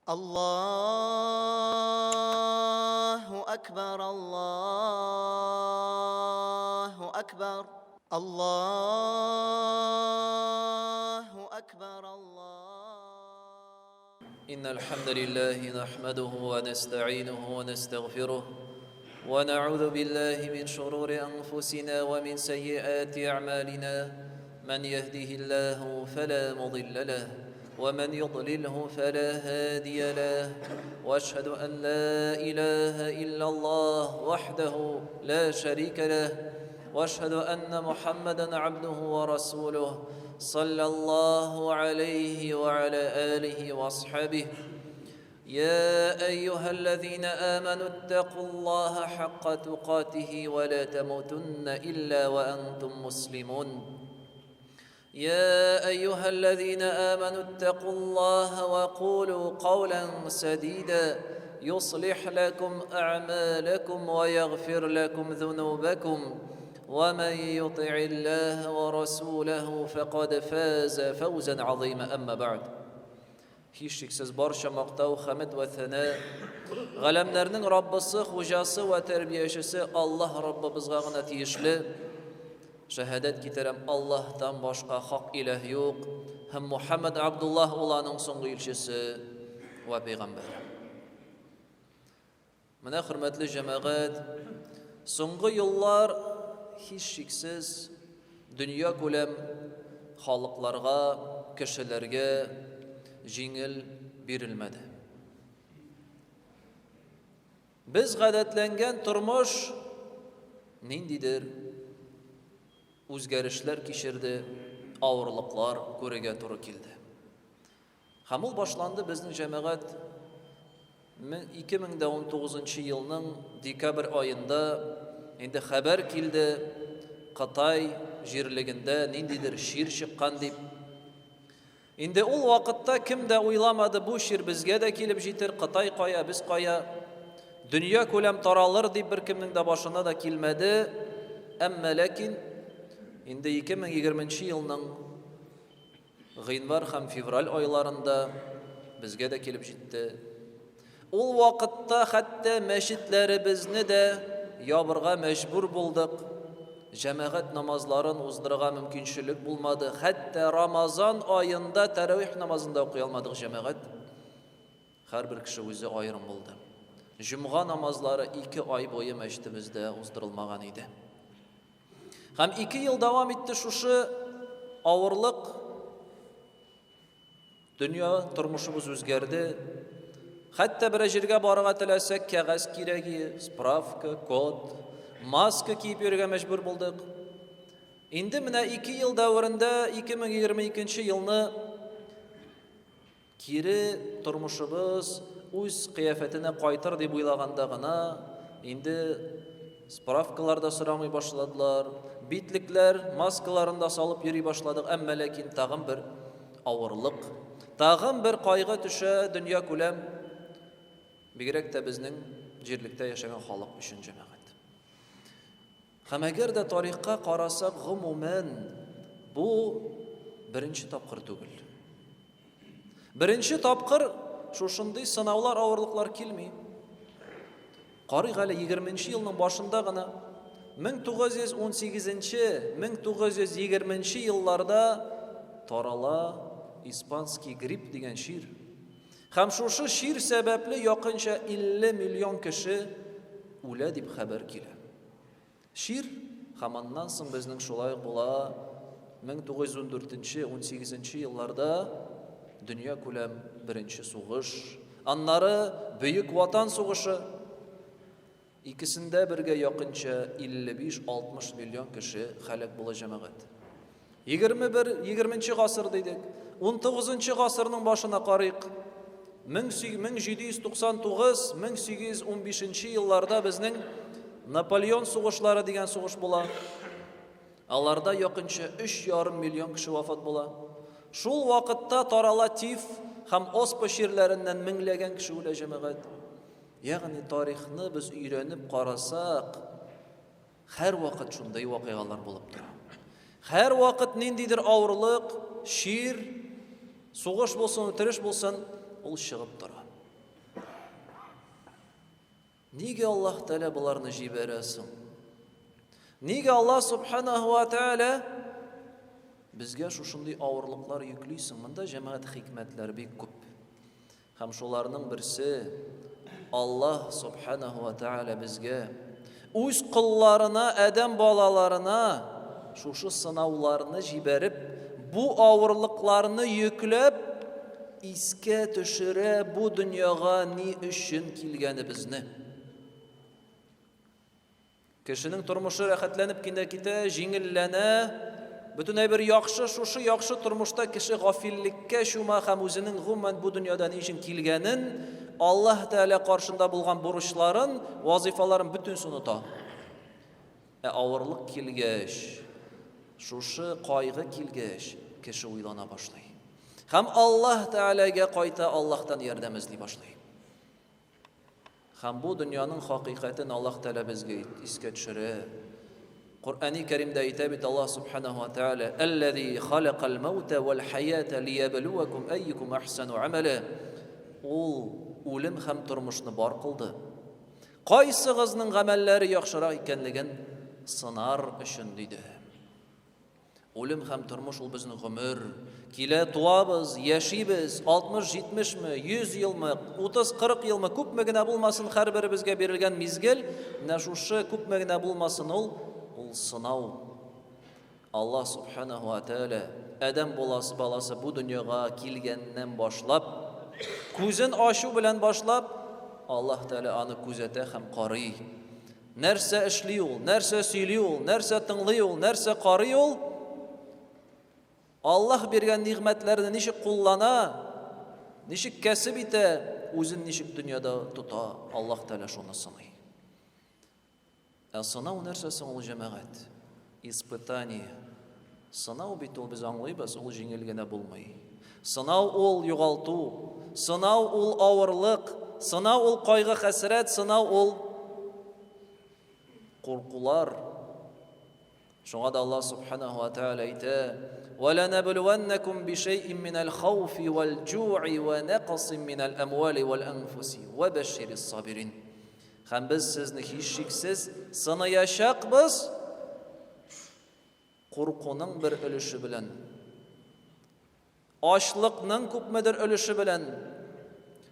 الله أكبر الله أكبر الله أكبر إن الحمد لله نحمده ونستعينه ونستغفره ونعوذ بالله من شرور أنفسنا ومن سيئات أعمالنا من يهده الله فلا مضل له ومن يضلله فلا هادي له وأشهد أن لا إله إلا الله وحده لا شريك له وأشهد أن محمدًا عبده ورسوله صلى الله عليه وعلى آله وأصحابه يا أيها الذين آمنوا اتقوا الله حق تقاته ولا تموتن إلا وأنتم مسلمون يا أيها الذين آمنوا اتقوا الله وقولوا قولا سديدا يصلح لكم أعمالكم ويغفر لكم ذنوبكم ومن يطع الله ورسوله فقد فاز فوزا عظيما أما بعد Һичшиксез барча мактау, хәмд ва сана галәмнәрнең Раббысы, хуҗасы ва тәрбиячесе Аллаһ Раббыбызга гына тиешле. Шәһадәт китерәм, Аллаһтан башка хак илаһ юк һәм Мухаммад Абдуллаһ улының соңгы илчесе ва пәйгамбәре. Менә хөрмәтле җәмәгать, соңгы еллар һичшиксез дөнья күләм халыкларга, кешеләргә җиңел бирелмәде. Без гадәтләнгән тормыш ниндидер үзгәрешләр кичерде, авырлыклар күрергә туры килде. Һәм ул башланды безнең җәмәгать 2019 елның декабрь айында инде хәбәр килде, Кытай җирлегендә ниндидер шир чыккан дип. Инде ул вакытта кем дә уйламады, бу шир безгә дә килеп җитер, Кытай кая, без кая, дөнья күләм таралыр дип беркемнең дә башына да килмәде. Әмма ләкин инде 2020 елның гыйнвар һәм февраль айларында безгә дә килеп җитте. Ул вакытта хәтта мәчетләребезне дә ябырга мәҗбүр булдык. Җәмәгать намазларын уздырырга мөмкинчелек булмады. Хәтта Рамазан айында тәравих намазында укый алмадык җәмәгать. Һәрбер кеше үзе аерым булды. Җомга намазлары 2 ай буе мәчетебездә уздырылмаган иде. Һәм 2 ел дәвам итте шушы авырлык. Дөнья тормышыбыз үзгәрде. Хәтта бер җиргә барырга теләсәк, кәгазь кирәге, справка, код, маска киеп йөрергә мәҗбүр булдык. Инде менә 2 ел дәврендә 2022 елны кире тормышыбыз үз кыяфәтенә кайтыр дип уйлаганда гына инде справкалар да сорамый башладылар, битлекләр, маскаларын да салып йөри башладык. Әмма ләкин тагын бер авырлык, тагын бер кайгы төшә дөнья күләм, бигрәк тә безнең җирлектә яшәгән халык өчен җәмәгать. Һәм әгәр дә тарихка карасак, гомумән бу беренче тапкыр түгел. Беренче тапкыр шушындый сынаулар, авырлыклар килми. Карыйк әле 20 елның башында гына 1918-1920 елларда тарала испанский грипп дигән шир. Һәм шушы шир сәбәпле якынча 50 миллион кеше үлә дип хәбәр килә. Шир һаманнан соң безнең шулай була 1914-18 елларда дөнья күләм беренче сугыш, аннары Бөек Ватан сугышы, икесендә бергә якынча 55-60 миллион кеше хәлак була җәмәгать. 20 гасыр дидек, 19 гасырның башына карыйк. 1799-1815 елларда безнең Наполеон сугышлары дигән сугыш була. Аларда якынча 3,5 миллион кеше вафат була. Шул вакытта тарала тиф һәм оспа ширләреннән меңләгән кеше үлә җәмәгать. Ягъни тарихны без өйрәнеп карасак, һәр вакыт шундай вакыйгалар булып тора. Һәр вакыт ниндидер авырлык, шир, сугыш булсын, үтереш булсын, ул чыгып тора. Нигә Аллаһ Тәала буларны җибәрәсең? Нигә Аллаһ Субханаһу ва Тәала безгә шушындый авырлыклар йөклисең? Монда җәмәгать хикмәтләр бик күп. Һәм шуларның берсе Аллаһ Субханаһу ва Тәала безгә үз кулларына, адәм балаларына шушы сынауларны җибәреп, бу авырлыкларны йөкләп, искә төшерә бу дөньяга ни өчен килгәнебезне. Кешенең тормышы рәхәтләнеп китә, җиңелләнә, бөтенләй бер яхшы, шушы яхшы тормышта кеше гафиллеккә чума һәм үзенең гомумән бу дөньяда ни өчен килгәнен, Аллаһ Тәала каршында булган бурычларын, вазифаларын бөтенсен оныта. Авырлык килгәч, шушы кайгы килгәч, кеше уйлана башлый. Һәм Аллаһ Тәаләгә кайта, Аллаһтан ярдәм эзли башлый. Һәм бу дөньяның хакыйкатен Аллаһ Тәала безгә искә төшерә. Qur'ani Karimda әйтә бит Аллаһ Субханаһу ва Тәала: "Аллази халакал маута вал хаята лияблуакум айюкум ахсану амала." Ул үлем һәм тормышны бар кылды. Кайсыгызның гамәлләре яхшырак икәнлеген сынар өчен диде. Үлем һәм тормыш ул безнең гомер. Килә туабыз, яшибез, 60-70 ме, 100 елмы, 30-40 елмы, күпме генә булмасын, һәрбер безгә бирелгән мизгел, менә шушы күпме генә булмасын, ул сынау. Аллаһ Субханаһу ва Тәала адәм баласы бу дөньяга килгәннән башлап, күзен ачу белән башлап, Аллаһ Тәала аны күзәтә һәм карый. Нәрсә эшли ул, нәрсә сөйли ул, нәрсә тыңлый ул, нәрсә карый ул? Аллаһ биргән нигъмәтләрне ничек куллана, ничек кәсеп итә, үзен ничек дөньяда тота, Аллаһ Тәала шуны сыный. Сынау нәрсә соң ул җәмәгать? Испытание. Сынау бит ул без аңлыйбыз, ул җиңел генә булмый. Сынау ул югалту, сынау ул авырлык, сынау ул кайгы хәсрәт, сынау ул куркулар. Шуңа да Аллаһ Субханаһу ва Тәала әйтә: وَلَنَبْلُوَنَّكُمْ بِشَيْءٍ مِّنَ الْخَوْفِ وَالْجُوعِ وَنَقْصٍ مِّنَ الْأَمْوَالِ وَالْأَنفُسِ وَبَشِّرِ الصَّابِرِينَ. Һәм без сезне һичшиксез сынаячакбыз куркуның бер өлеше белән, ачлыкның күпмедер өлеше белән,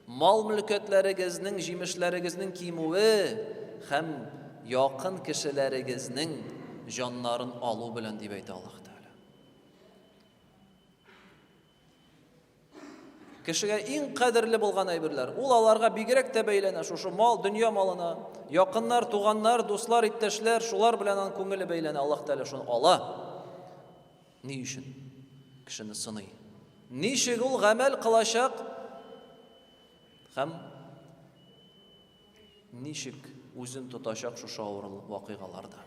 мал-мөлкәтләрегезнең, җимешләрегезнең кимүе һәм якын кешеләрегезнең җаннарын алу белән дип әйтә Аллаһ Тәала. Кешегә иң кадерле булган әйберләр, ул аларга бигрәк тә бәйләнә, шушы мал, дөнья малына, якыннар, туганнар, дуслар, иптәшләр, шулар белән аның күңеле бәйләнә. Аллаһ Тәала шуны ала. Ни өчен? Кешене сыный. Ничек ул гамәл кылачак һәм ничек үзен тотачак шушы авырлык вакыйгаларда.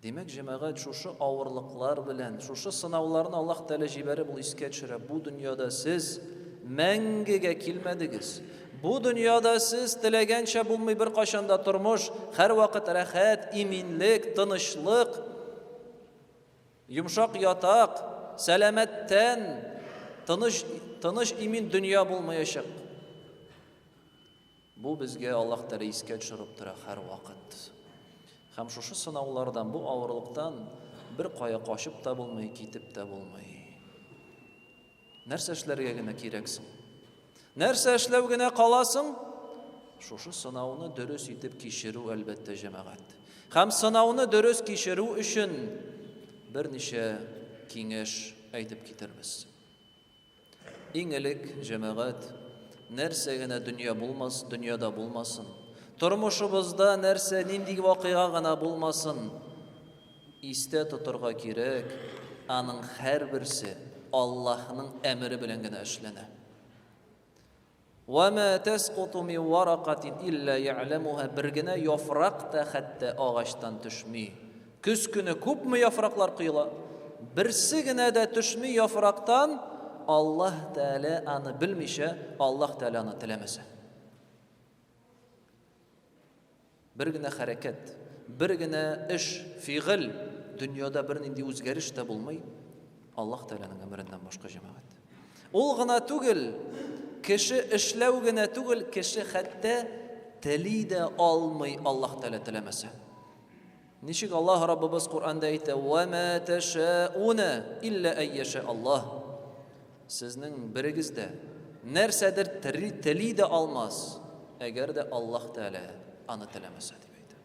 Демәк, җәмәгать шушы авырлыклар белән, шушы сынауларны Аллаһ Тәала җибәреп ул искә төшерә. Бу дөньяда сез мәңгегә килмәдегез. Бу дөньяда сез теләгәнчә булмый бер кашанда тормыш, һәр вакыт рәхәт, иминлек, тынычлык, йомшак ятак, сәламәттән, тыныч имин дөнья булмаячак. Бу безгә Аллаһ Тәала искә төшереп тора һәр вакыт. Һәм шушы сынаулардан, бу авырлыктан бер кая качып та булмый, китеп тә булмый. Нәрсә эшләргә генә кирәксең? Нәрсә эшләү генә каласың? Шушы сынауны дөрес итеп кичерү әлбәттә җәмәгать. Һәм сынауны дөрес кичерү өчен берничә киңәш әйтеп китербез. Иң элек җәмәгать, нәрсә генә дөньяда булмасын. Тормышыбызда нәрсә нинди вакыйга гына булмасын, истә тотырга кирәк, аның һәрберсе Аллаһның әмере белән генә эшләнә. وَمَا تَسْقُطُ مِنْ وَرَقَةٍ إِلَّا يَعْلَمُهَا. Бер генә яфрак та хәтта агачтан төшми. Көз көне күпме яфраклар кыйла, берсе генә дә төшми яфрактан, Аллаһ Тәала аны белмичә, Аллаһ Тәала аны теләмәсә. Бер генә хәрәкәт, бер генә эш, фигыль, дөньяда бер нинди үзгәреш тә булмый, Аллаһ Тәаланың әмереннән башка җәмәгать. Ул гына түгел, кеше эшләү генә түгел, кеше хәтта тели дә алмый Аллаһ Тәала теләмәсә. Ничек Аллаһ Раббыбыз Кур'анда әйтә: "Ва ма ташауна илля ан яша Аллаһ". Сезнең берегез дә нәрсәдер тели дә алмас, әгәр дә Аллаһ Тәала аны теләмәсә дип әйтә.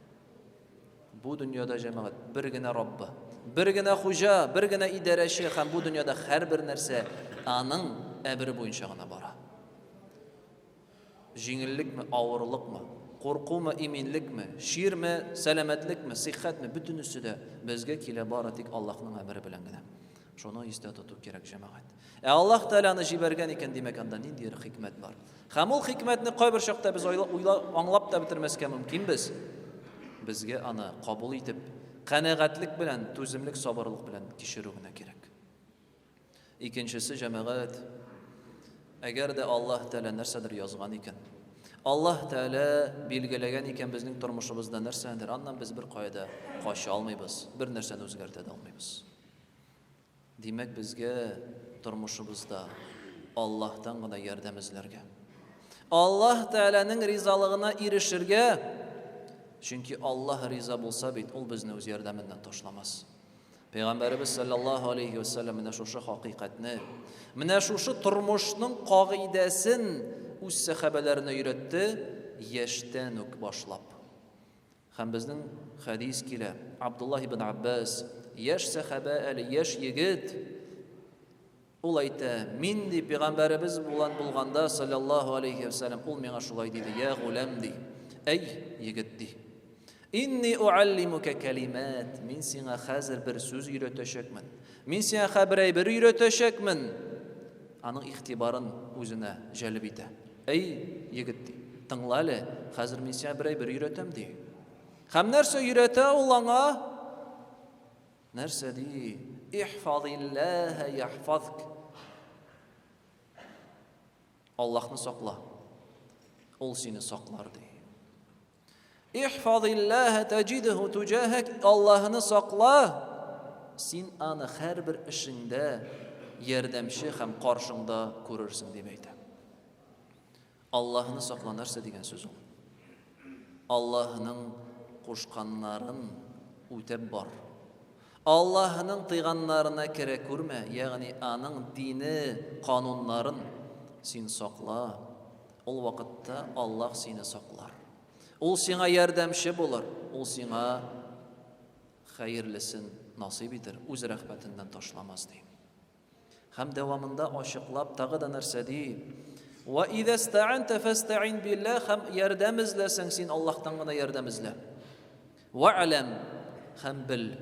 Бу дөньяда җәмәгать бер генә Раббы, бер генә хуҗа, бер генә идарәче һәм бу дөньяда һәрбер нәрсә аның әмере буенча гына бара. Җиңеллекме, авырлыкмы, куркумы, иминлекме, ширме, сәламәтлекме, сиххәтме, бөтенесе дә безгә килә бара тик Аллаһның әмере белән генә. Шуны истә тоту кирәк җәмәгать. Аллаһ Тәаланы җибәргән икән димәк, анда ниндидер хикмәт бар. Һәм ул хикмәтне кайбер чакта без аңлап та бетермәскә мөмкин без. Безгә аны кабул итеп, канәгатьлек белән, түземлек, сабырлык белән кичерү генә кирәк. Икенчесе җәмәгать, әгәр дә Аллаһ Тәала нәрсәдер язган икән, Аллаһ Тәала билгеләгән икән безнең тормышыбызда нәрсәдер, аннан без бер кайда кача алмыйбыз, бер нәрсәне үзгәртә дә алмыйбыз. Димәк, безгә тормышыбызда Аллаһтан гына ярдәм эзләргә, Аллаһ Тәаланың ризалыгына ирешергә, чөнки Аллаһ риза булса бит, ул безне үз ярдәменнән ташламас. Пәйгамбәрбез саллаллаһу алейхи ва саллям менә шушы хакыйкатьне, менә шушы тормышның кагыйдәсен үз сахабаларына өйрәтте яшьтән үк башлап. Һәм безнең хадис килә, Абдуллаһ ибн Аббас, яшь сахаба, әле яшь егет, ул әйтә: "Мин ди пәйгамбәрбез булганда саллаллаһу алейхи ва саллям, ул миңа шулай диде: "Я гулам ди, әй егет ди, инни уаллимука калимат, мин сиңа хәзер бер сүз өйрәтәчәкмен, мин сиңа хәбәр бер өйрәтәчәкмен". Аның ихтибарын үзенә җәлеп итә. "Әй егет ди, тыңла әле, хәзер мин сиңа бер өйрәтәм ди". Һәм нәрсә өйрәтә ул аңа? Нәрсә ди? Ихфазиллаһа яхфазк. Аллаһны сакла, ул сине саклар ди. Ихфазиллаһа таҗидһу туҗахак. Аллаһны сакла, син аны һәрбер эшеңдә ярдәмче һәм каршыңда күрерсең дип әйтә. Аллаһны сакла нәрсә дигән сүз ул? Аллаһның кушканнарын үтәп бар. Аллаһның тыйганнарына керә күрмә, ягъни аның дине, кануннарын син сакла. Ул вакытта Аллаһ сине саклар. Ул сиңа ярдәмче булыр, ул сиңа хәерлесен насыйп итер, үз рәхмәтеннән ташламас ди. Һәм дәвамында ачыклап тагы да нәрсә ди? Ва иза ста'анта фастa'ин биллаһ. Һәм ярдәм эзләсәң, син Аллаһтан гына ярдәм эзлә. Ва алам, һәм бил,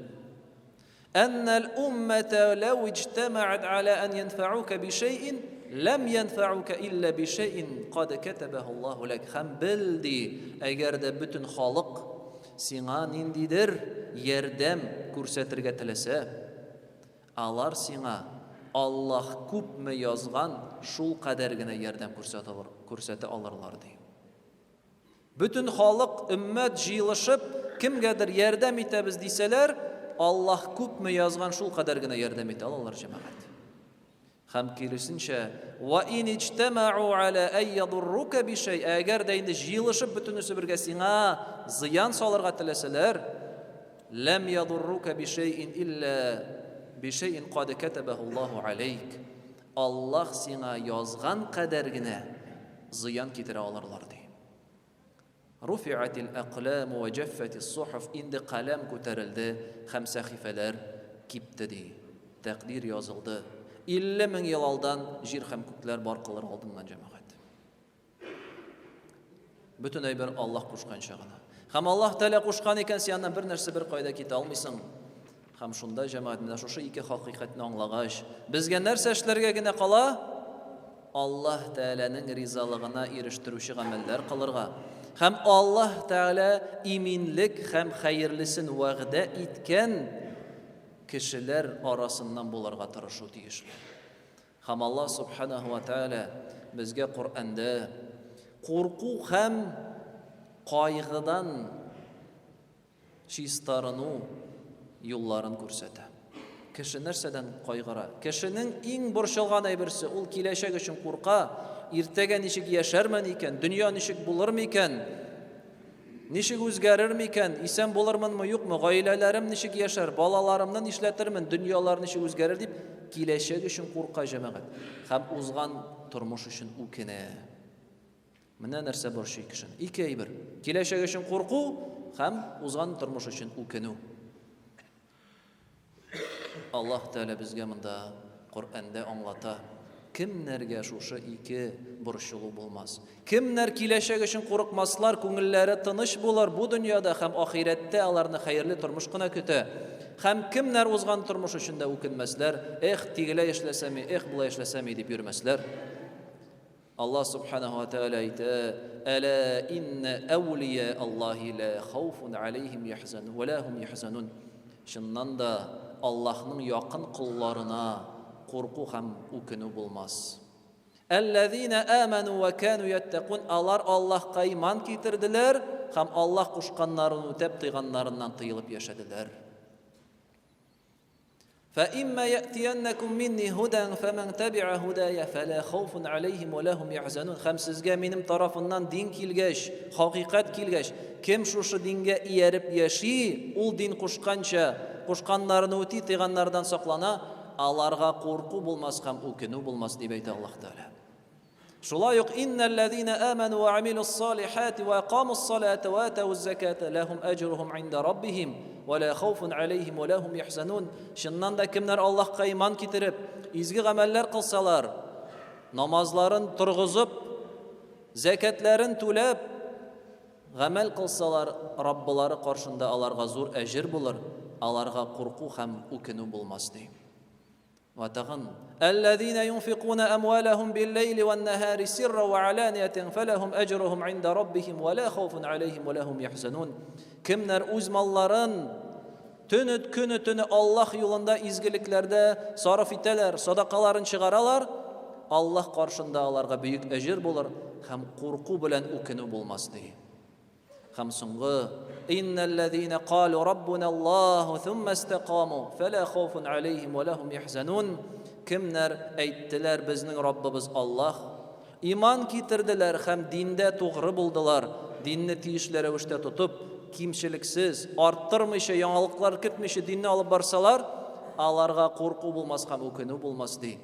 أن الأمة لو اجتمعت على أن ينفعوك بشيء لم ينفعوك إلا بشيء قد كتبه الله لك. Һәм бел ди, әгәр дә бөтен халык сиңа ниндидер ярдәм күрсәтергә теләсә, алар сиңа Аллаһ күпме язган шул кадәр генә ярдәм күрсәтә алырлар ди. Бөтен халык, өммәт җыелышып, кемгәдер ярдәм итәбез дисәләр, Аллаһ күпме язган шул кадәр генә ярдәм итә алалар җәмәгать. Һәм киресенчә, ва ин иҗтамау аля ан ядуррука бишей. Әгәр дә инде җыелышып бөтенесе бергә сиңа зыян салырга теләсәләр, лам ядуррука бишейин илля бишейин кад катабаху Аллаһу алейк. Аллаһ сиңа язган кадәр генә зыян китерә алырлар ди. Руфи'атил aqlam ва jaffati's suhuf. Инде калам күтәрелде һәм сәхифәләр кипте ди. Тәкъдир язылды. 50 мең ел алдан җир һәм күкләр бар кылыр алдыннан җәмәгать. Бөтен әйбер Аллаһ кушканча гына. Һәм Аллаһ Тәала кушкан икән, син аннан бер нәрсә бер кайда китә алмыйсың. Һәм шунда җәмәгать, менә шушы ике хакыйкатьне аңлагач, безгә нәрсә эшләргә генә кала? Аллаһ Тәаланың ризалыгына ирештерүче гамәлләр кылырга. Һәм Аллаһ Тәала иминлек һәм хәерлесен вәгъдә иткән кешеләр арасыннан булырга тырышу тиешле. Һәм Аллаһ Субханаһу ва Тәала безгә Куръанда курку һәм кайгыдан чистарыну юлларын күрсәтә. Кеше нәрсәдән кайгыра? Кешенең иң борчылган әйберсе, ул киләчәк өчен курка, иртәгә ничек яшәрмен икән, дөнья ничек булыр микән? Ничек үзгәрер микән? Исән булырмынмы, юкмы? Гаиләләрем ничек яшәр? Балаларымны нишләтермен? Дөньялар ничек үзгәрер дип киләчәк өчен курка җәмәгать. Һәм узган тормыш өчен үкенә. Менә нәрсә борчый кешене. Ике әйбер. Киләчәк өчен курку һәм узган тормыш өчен үкенү. Аллаһ Тәала безгә монда Коръәндә аңлата. Кемнәргә шушы ике борчылу булмас? Кемнәр киләчәк өчен курыкмаслар, күңелләре тыныч булыр бу дөньяда һәм ахирәттә аларны хәерле тормыш кына көтә. Һәм кемнәр узган тормыш өчен дә үкенмәсләр, тигелә эшләсәме, булай эшләсәме дип йөрмәсләр. Allah subhanahu wa ta'ala ayta ala inna awliya Allahi la khawfun alayhim yahzanun wa la hum yahzanun. Шуннан да Аллаһның якын кулларына курку һәм үкенү булмас. Аллазина аману ва кану яттaqun, алар Аллаһка иман китерделәр һәм Аллаһ кушканнарын үтәп тыйганнарыннан тыелып яшәделәр. فإما يأتينكم مني هدى فمن تبع هدايا فلا خوف عليهم ولا هم يحزنون. Sizga минем тарафымнан дин килгәч, хакыйкать килгәч, кем шушы дингә ияреп яши, ул дин кушканча, кушканнарны үти, тыйганнардан саклана, аларга курку булмас һәм үкенү булмас дип әйтә Аллаһ Тәала. Шулай ук инналлазина аману ва амилус салихати ва aqамус салата ва атауз заката лахум аҗрухум инда раббихим ва ла хауфун алейхим ва ла хум яхзанун. Шуннан да кемнәр Аллаһка иман китереп, изге гамәлләр кылсалар, намазларын тургызып, закатларын түләп, гамәл кылсалар, Раббылары каршында аларга зур әҗр булыр, аларга курку һәм үкенү булмас ди. وتغن الذين ينفقون أموالهم بالليل والنهار سرا وعلانية فلهم أجرهم عند ربهم ولا خوف عليهم ولا هم يحزنون. Kimler үз малларын төнөт көне төне Аллаһ юлында изгелекләрдә сарыф итәләр, садакаларын чыгаралар, Аллаһ каршында аларга бөек әҗр булыр һәм курку белән үкенү булмас ди. Һәм соңгы инналлазина قالوا ربنا الله ثم استقاموا فلا خوف عليهم ولا هم يحزنون. Kimler әйттеләр безнең Раббыбыз Аллаһ, иман китерделәр һәм диндә тугры булдылар, динне тиешле рәвештә тотып, кимчелексез, арттырмыйча, яңалыклар кертмичә динне алып барсалар, аларга курку булмас һәм үкенү булмас ди.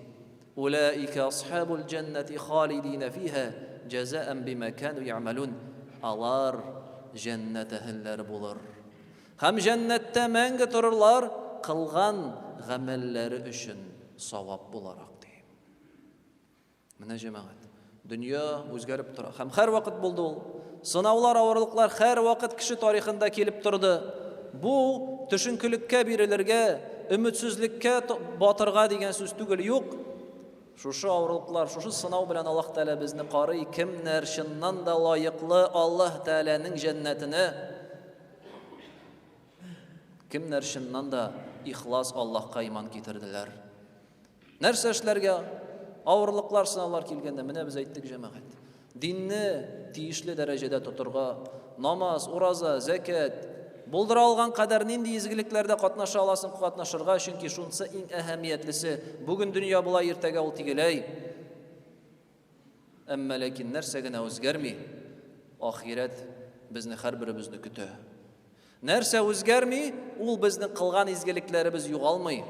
Улаика асхабул джаннати халидина фиха джазаан бима кану яъмалун. Алар җәннәт әһелләре булыр. Һәм җәннәттә мәңге торырлар, кылган гамәлләре өчен савап буларак ди. Менә җәмәгать, дөнья үзгәреп тора. Һәм һәр вакыт булды ул. Сынаулар, авырлыклар һәр вакыт кеше тарихында килеп торды. Бу төшенкелеккә бирелергә, өметсезлеккә батырга дигән сүз түгел, юк. Шушы авырлыклар, шушы сынау белән Аллаһ Тәала безне карый, кемнәр чыннан да лаеклы Аллаһ Тәаланың җәннәтенә, кемнәр чыннан да ихлас Аллаһка иман китерделәр. Нәрсә эшләргә авырлыклар, сынаулар килгәндә, менә без әйттек җәмәгать. Динне тиешле дәрәҗәдә тотырга, намаз, ураза, закат, булдыра алган кадәр нинди изгелекләрдә катнаша аласың, катнашырга, чөнки шунысы иң әһәмиятлесе. Бүген дөнья булай, иртәгә ул тигеләй. Әмма ләкин нәрсә генә үзгәрми, ахирәт безне һәрберебезне көтә. Нәрсә үзгәрми, ул безнең кылган изгелекләребез югалмый.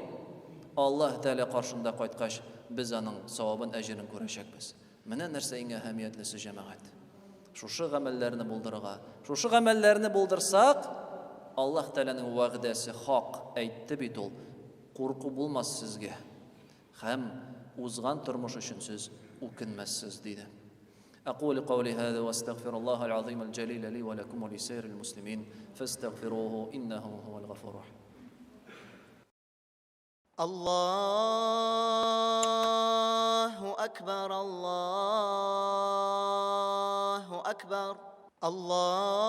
Аллаһ Тәала каршында кайткач, без аның савабын, әҗрен күрәчәкбез. Менә нәрсә иң әһәмиятлесе җәмәгать. Шушы гамәлләрне булдырырга, шушы гамәлләрне булдырсак, Аллаһ Тәаланың вәгъдәсе хак, әйтте бит ул, курку булмас сезгә. Һәм узган тормыш өчен сез үкенмәссез диде. أقول قولي هذا واستغفر الله العظيم الجليل لي ولكم ولسائر المسلمين فاستغفروه إنه هو الغفور الرحيم. الله أكبر الله أكبر الله